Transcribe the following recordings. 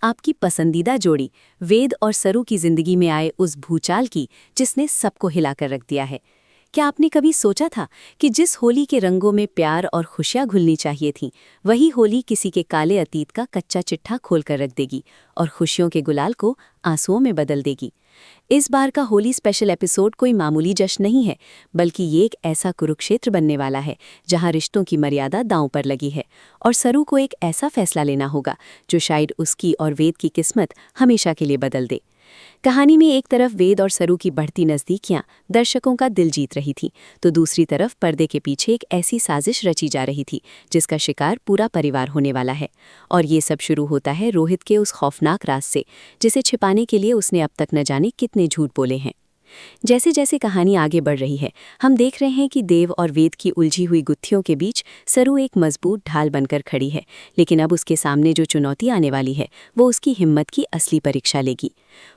आपकी पसंदीदा जोड़ी वेद और सरू की जिंदगी में आए उस भूचाल की जिसने सबको हिलाकर रख दिया है। क्या आपने कभी सोचा था कि जिस होली के रंगों में प्यार और खुशियां घुलनी चाहिए थीं, वही होली किसी के काले अतीत का कच्चा चिट्ठा खोलकर रख देगी और खुशियों के गुलाल को आंसुओं में बदल देगी। इस बार का होली स्पेशल एपिसोड कोई मामूली जश्न नहीं है, बल्कि ये एक ऐसा कुरुक्षेत्र बनने वाला है जहां रिश्तों की मर्यादा दांव पर लगी है और सरू को एक ऐसा फैसला लेना होगा जो शायद उसकी और वेद की किस्मत हमेशा के लिए बदल दे। कहानी में एक तरफ वेद और सरू की बढ़ती नज़दीकियां दर्शकों का दिल जीत रही थीं, तो दूसरी तरफ पर्दे के पीछे एक ऐसी साजिश रची जा रही थी जिसका शिकार पूरा परिवार होने वाला है। और ये सब शुरू होता है रोहित के उस खौफनाक राज से, जिसे छिपाने के लिए उसने अब तक न जाने कितने झूठ बोले हैं। जैसे जैसे कहानी आगे बढ़ रही है, हम देख रहे हैं कि देव और वेद की उलझी हुई गुत्थियों के बीच सरू एक मजबूत ढाल बनकर खड़ी है, लेकिन अब उसके सामने जो चुनौती आने वाली है वो उसकी हिम्मत की असली परीक्षा लेगी।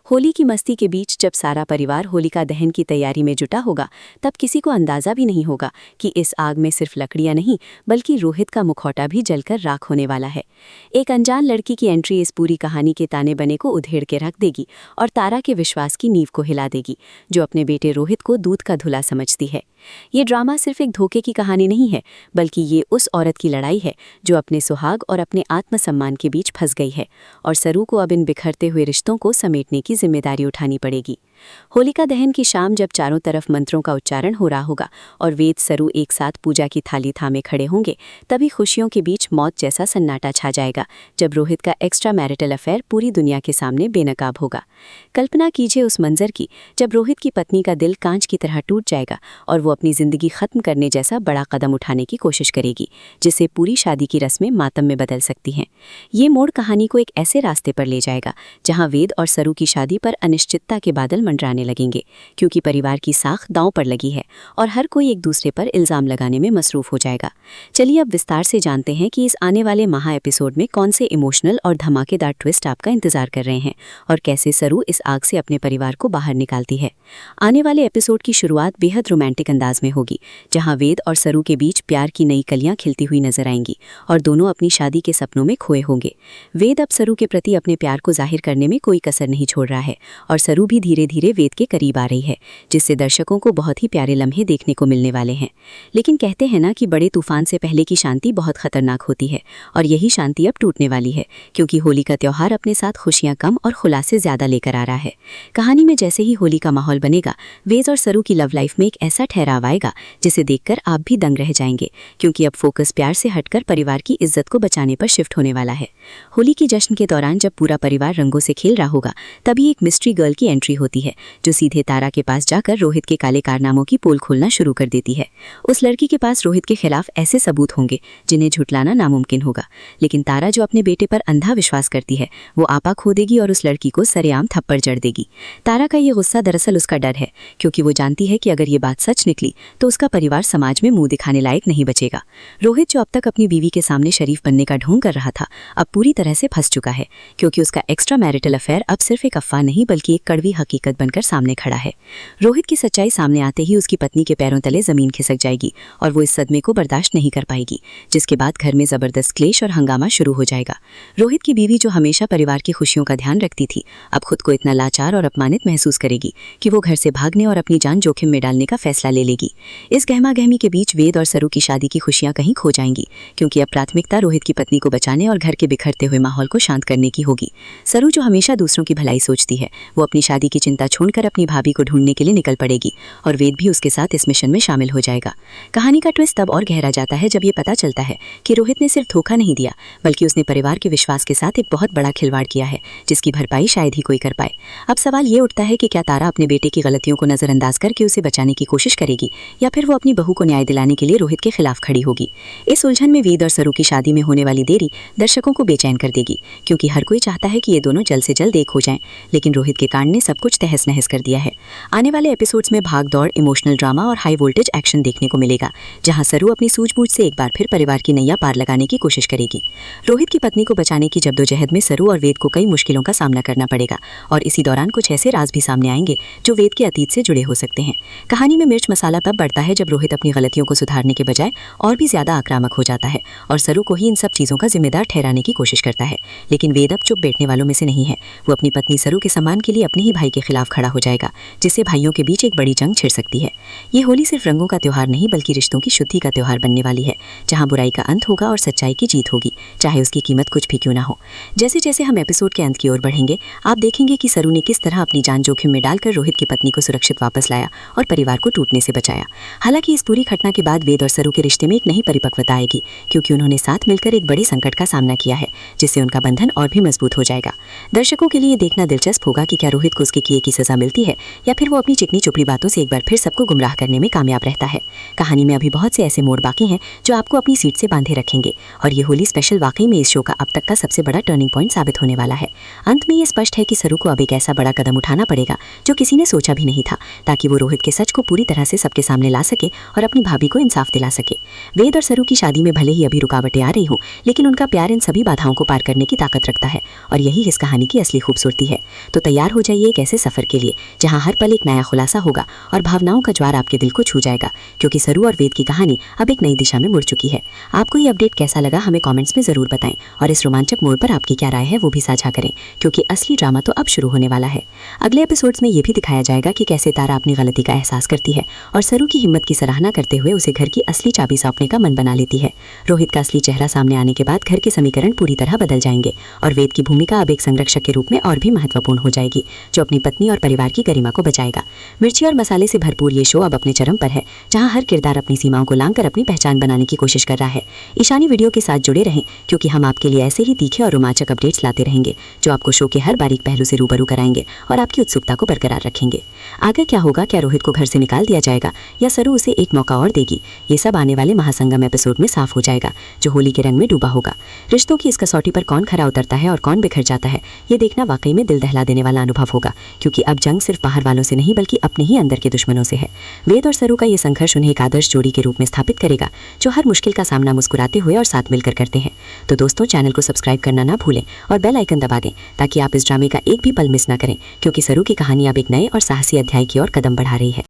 होली की मस्ती के बीच जब सारा परिवार होलिका दहन की तैयारी में जुटा होगा, तब किसी को अंदाजा भी नहीं होगा कि इस आग में सिर्फ लकड़ियां नहीं, बल्कि रोहित का मुखौटा भी जलकर राख होने वाला है। एक अनजान लड़की की एंट्री इस पूरी कहानी के ताने बने को उधेड़ के रख देगी और तारा के विश्वास की नींव को हिला देगी, जो अपने बेटे रोहित को दूध का धुला समझती है। ये ड्रामा सिर्फ एक धोखे की कहानी नहीं है, बल्कि ये उस औरत की लड़ाई है जो अपने सुहाग और अपने आत्मसम्मान के बीच फंस गई है, और सरू को अब इन बिखरते हुए रिश्तों को समेटने की जिम्मेदारी उठानी पड़ेगी। होलिका दहन की शाम जब चारों तरफ मंत्रों का उच्चारण हो रहा होगा और वेद सरू एक साथ पूजा की थाली थामे खड़े होंगे, तभी खुशियों के बीच मौत जैसा सन्नाटा छा जाएगा जब रोहित का एक्स्ट्रा मैरिटल अफेयर पूरी दुनिया के सामने बेनकाब होगा। कल्पना कीजिए उस मंजर की जब रोहित की पत्नी का दिल कांच की तरह टूट जाएगा और वो अपनी जिंदगी खत्म करने जैसा बड़ा कदम उठाने की कोशिश करेगी, जिससे पूरी शादी की रस्में मातम में बदल सकती हैं। ये मोड़ कहानी को एक ऐसे रास्ते पर ले जाएगा जहां वेद और सरू की शादी पर अनिश्चितता के बादल मंडराने लगेंगे, क्योंकि परिवार की साख दांव पर लगी है और हर कोई एक दूसरे पर इल्जाम लगाने में मसरूफ हो जाएगा। चलिए अब विस्तार से जानते हैं कि इस आने वाले महा एपिसोड में कौन से इमोशनल और धमाकेदार ट्विस्ट आपका इंतजार कर रहे हैं और कैसे सरू इस आग से अपने परिवार को बाहर निकालती है। आने वाले एपिसोड की शुरुआत बेहद रोमांटिक अंदाज में होगी, जहां वेद और सरू के बीच प्यार की नई कलियां खिलती हुई नजर आएंगी और दोनों अपनी शादी के सपनों में खोए होंगे। वेद अब सरू के प्रति अपने प्यार को जाहिर करने में कोई कसर नहीं छोड़ रहा है और सरू भी धीरे धीरे वेद के करीब आ रही है, जिससे दर्शकों को बहुत ही प्यारे लम्हे देखने को मिलने वाले हैं। लेकिन कहते हैं ना कि बड़े तूफान से पहले की शांति बहुत खतरनाक होती है, और यही शांति अब टूटने वाली है, क्योंकि होली का त्योहार अपने साथ खुशियां कम और खुलासे ज्यादा लेकर आ रहा है। कहानी में जैसे ही होली का माहौल बनेगा, वेद और सरू की लव लाइफ में एक ऐसा ठहराव आएगा जिसे देखकर आप भी दंग रह जाएंगे, क्योंकि अब फोकस प्यार से हटकर परिवार की इज्जत को बचाने पर शिफ्ट होने वाला है। होली की जश्न के दौरान जब पूरा परिवार रंगों से खेल रहा होगा, तभी एक मिस्ट्री गर्ल की एंट्री होती है जो सीधे तारा के पास जाकर रोहित के काले कारनामों की पोल खोलना शुरू कर देती है। उस लड़की के पास रोहित के खिलाफ ऐसे सबूत होंगे जिन्हें झुटलाना नामुमकिन होगा, लेकिन तारा जो अपने बेटे पर अंधा विश्वास करती है, वो आपा खो देगी और उस लड़की को सरेआम थप्पड़ जड़ देगी। तारा का ये गुस्सा दरअसल उसका डर है, क्योंकि वो जानती है कि अगर ये बात सच निकली तो उसका परिवार समाज में मुंह दिखाने लायक नहीं बचेगा। रोहित जो अब तक अपनी बीवी के सामने शरीफ बनने का ढोंग कर रहा था, अब पूरी तरह से फंस चुका है, क्योंकि उसका एक्स्ट्रा मैरिटल अफेयर अब सिर्फ एक अफवाह नहीं बल्कि एक कड़वी हकीकत बनकर सामने खड़ा है। रोहित की सच्चाई सामने आते ही उसकी पत्नी के पैरों तले जमीन खिसक जाएगी और वो इस सदमे को बर्दाश्त नहीं कर पाएगी, जिसके बाद घर में जबरदस्त क्लेश और हंगामा शुरू हो जाएगा। रोहित की बीवी जो हमेशा परिवार की खुशियों का ध्यान रखती थी, अब खुद को इतना लाचार और अपमानित महसूस करेगी कि वो घर से भागने और अपनी जान जोखिम में डालने का फैसला ले लेगी। इस गहमा गहमी के बीच वेद और सरू की शादी की खुशियां कहीं खो जाएंगी, क्योंकि अब प्राथमिकता रोहित की पत्नी को बचाने और घर के बिखरते हुए माहौल को शांत करने की होगी। सरू जो हमेशा दूसरों की भलाई सोचती है, वो अपनी शादी की चिंता छोड़कर अपनी भाभी को ढूंढने के लिए निकल पड़ेगी और वेद भी उसके साथ इस मिशन में शामिल हो जाएगा। कहानी का ट्विस्ट तब और गहरा जाता है जब ये पता चलता है कि रोहित ने सिर्फ धोखा नहीं दिया, बल्कि उसने परिवार के विश्वास के साथ एक बहुत बड़ा खिलवाड़ किया है, जिसकी भरपाई शायद ही कोई कर पाए। अब सवाल ये उठता है कि क्या तारा अपने बेटे की गलतियों को नजरअंदाज करके उसे बचाने की कोशिश करेगी, या फिर वो अपनी बहू को न्याय दिलाने के लिए रोहित के खिलाफ खड़ी होगी। इस उलझन में वेद और सरू की शादी में होने वाली देरी दर्शकों को बेचैन कर देगी, क्योंकि हर कोई चाहता है कि ये दोनों जल्द से जल्द एक हो जाएं, लेकिन रोहित के कांड ने सब कुछ तहस नहस कर दिया है। आने वाले एपिसोड्स में भाग दौड़, इमोशनल ड्रामा और हाई वोल्टेज एक्शन देखने को मिलेगा, जहां सरू अपनी सूझबूझ से एक बार फिर परिवार की नैया पार लगाने की कोशिश करेगी। रोहित की पत्नी को बचाने की जद्दोजहद में सरू और वेद को कई मुश्किलों का सामना करना पड़ेगा और इसी दौरान कुछ ऐसे राज भी सामने आएंगे जो वेद के अतीत से जुड़े हो सकते हैं। कहानी में मिर्च मसाला तब बढ़ता है जब रोहित अपनी गलतियों को सुधारने के बजाय और भी ज्यादा आक्रामक हो जाता है और सरू को ही इन सब चीजों का जिम्मेदार ठहराने की कोशिश करता है। लेकिन वेद अब चुप बैठने वालों में से नहीं है। वो अपनी पत्नी सरू के सम्मान के लिए अपने ही भाई के खिलाफ खड़ा हो जाएगा, जिससे भाइयों के बीच एक बड़ी जंग छिड़ सकती है। ये होली सिर्फ रंगों का त्योहार नहीं बल्कि रिश्तों की शुद्धि का त्योहार बनने वाली है, जहां बुराई का अंत होगा और सच्चाई की जीत होगी, चाहे उसकी कीमत कुछ भी क्यों ना हो। जैसे जैसे हम एपिसोड के अंत की ओर बढ़ेंगे, आप देखेंगे कि सरू ने किस तरह अपनी जान जोखिम में डालकर रोहित की पत्नी को सुरक्षित वापस लाया और परिवार को टूटने से बचाया। हालांकि इस पूरी घटना के बाद वेद और सरू के रिश्ते में एक नई परिपक्वता आएगी, क्योंकि उन्होंने साथ मिलकर एक बड़े संकट का सामना किया है, जिससे उनका बंधन और भी मजबूत हो जाएगा। दर्शकों के लिए देखना दिलचस्प होगा कि क्या रोहित को उसके किए की सजा मिलती है या फिर वो अपनी चिकनी चुपड़ी बातों से एक बार फिर सबको गुमराह करने में कामयाब रहता है। कहानी में अभी बहुत से ऐसे मोड़ बाकी हैं जो आपको अपनी सीट से बांधे रखेंगे और ये होली स्पेशल वाकई में इस शो का अब तक का सबसे बड़ा टर्निंग पॉइंट साबित होने वाला है। अंत में ये स्पष्ट है कि सरू को अब एक ऐसा बड़ा कदम उठाना पड़ेगा जो किसी ने सोचा भी नहीं था, ताकि वो रोहित के सच को पूरी तरह से सबके सामने ला सके और अपनी भाभी को इंसाफ दिला सके। वेद और सरू की शादी में भले ही अभी रुकावटें आ रही हों, लेकिन उनका प्यार इन सभी बाधाओं को पार करने की ताकत रखता है और यही इस कहानी की असली खूबसूरती है। तो तैयार हो जाइए एक ऐसे सफर के लिए जहां हर पल एक नया खुलासा होगा और भावनाओं का ज्वार आपके दिल को छू जाएगा, क्योंकि सरू और वेद की कहानी अब एक नई दिशा में मुड़ चुकी है। आपको ये अपडेट कैसा लगा हमें कमेंट्स में जरूर बताएं और इस रोमांचक मोड़ पर आपकी क्या राय है वो भी साझा करें, क्योंकि असली ड्रामा तो अब शुरू होने वाला है। अगले एपिसोड्स में ये भी दिखाया जाएगा कि कैसे तारा अपनी गलती का एहसास करती है और सरू की हिम्मत की सराहना करते हुए उसे घर की असली चाबी सौंपने का मन बना लेती है। रोहित का असली चेहरा सामने आने के बाद घर के समीकरण पूरी तरह बदल जाएंगे और वेद की भूमिका अब एक संरक्षक के रूप में और भी महत्वपूर्ण हो जाएगी, जो अपनी पत्नी और परिवार की गरिमा को बचाएगा। मिर्ची और मसाले से भरपूर ये शो अब अपने चरम पर है, जहां हर किरदार अपनी सीमाओं को लांघकर अपनी पहचान बनाने की कोशिश कर रहा है। ईशानी वीडियो के साथ जुड़े रहें, क्योंकि हम आपके लिए ऐसे ही तीखे और रोमांचक अपडेट्स लाते रहेंगे जो आपको शो के हर बारीक पहलू से रूबरू कराएंगे और आपकी उत्सुकता को बरकरार रखेंगे। आगे क्या होगा, क्या रोहित को घर से निकाल दिया जाएगा या सरू उसे एक मौका और देगी, ये सब आने वाले महासंगम एपिसोड में साफ हो जाएगा, जो होली के रंग में डूबा होगा। रिश्तों की इस कसौटी पर कौन खरा उतरता है और कौन बिखर जाता है, ये देखना वाकई में दिल दहला देने वाला अनुभव होगा, क्योंकि अब जंग सिर्फ बाहर वालों से नहीं बल्कि अपने ही अंदर के दुश्मनों से है। वेद और सरू का ये संघर्ष उन्हें एक आदर्श जोड़ी के रूप में स्थापित करेगा, जो हर मुश्किल का सामना मुस्कुराते हुए और साथ मिलकर करते हैं। तो दोस्तों, चैनल को सब्सक्राइब करना ना भूलें और बेल आइकन दबा दें, ताकि आप इस ड्रामे का एक भी पल मिस ना करें, क्योंकि सरू की कहानी अब एक नए और साहसी अध्याय की ओर कदम बढ़ा रही है।